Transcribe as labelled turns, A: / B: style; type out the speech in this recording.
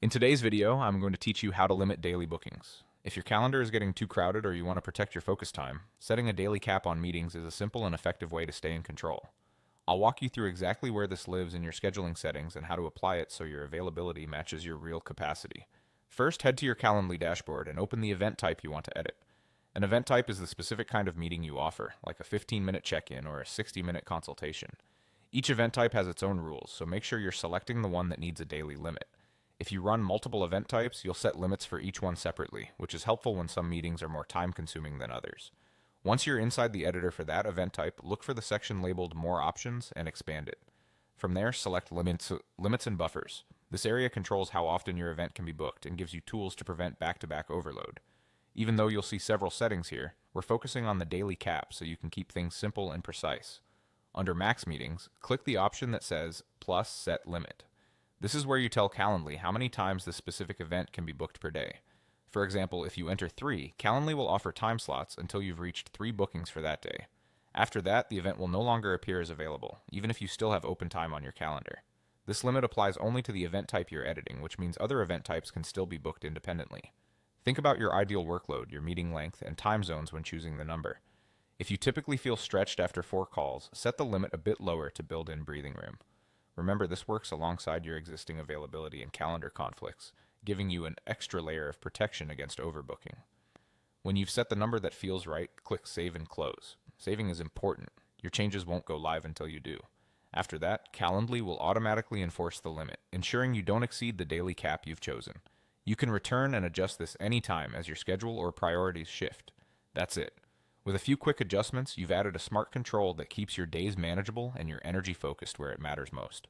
A: In today's video, I'm going to teach you how to limit daily bookings. If your calendar is getting too crowded or you want to protect your focus time, setting a daily cap on meetings is a simple and effective way to stay in control. I'll walk you through exactly where this lives in your scheduling settings and how to apply it so your availability matches your real capacity. First, head to your Calendly dashboard and open the event type you want to edit. An event type is the specific kind of meeting you offer, like a 15-minute check-in or a 60-minute consultation. Each event type has its own rules, so make sure you're selecting the one that needs a daily limit. If you run multiple event types, you'll set limits for each one separately, which is helpful when some meetings are more time-consuming than others. Once you're inside the editor for that event type, look for the section labeled More Options and expand it. From there, select Limits and Buffers. This area controls how often your event can be booked and gives you tools to prevent back-to-back overload. Even though you'll see several settings here, we're focusing on the daily cap so you can keep things simple and precise. Under Max Meetings, click the option that says Plus Set Limit. This is where you tell Calendly how many times this specific event can be booked per day. For example, if you enter 3, Calendly will offer time slots until you've reached 3 bookings for that day. After that, the event will no longer appear as available, even if you still have open time on your calendar. This limit applies only to the event type you're editing, which means other event types can still be booked independently. Think about your ideal workload, your meeting length, and time zones when choosing the number. If you typically feel stretched after 4 calls, set the limit a bit lower to build in breathing room. Remember, this works alongside your existing availability and calendar conflicts, giving you an extra layer of protection against overbooking. When you've set the number that feels right, click Save and Close. Saving is important. Your changes won't go live until you do. After that, Calendly will automatically enforce the limit, ensuring you don't exceed the daily cap you've chosen. You can return and adjust this anytime as your schedule or priorities shift. That's it. With a few quick adjustments, you've added a smart control that keeps your days manageable and your energy focused where it matters most.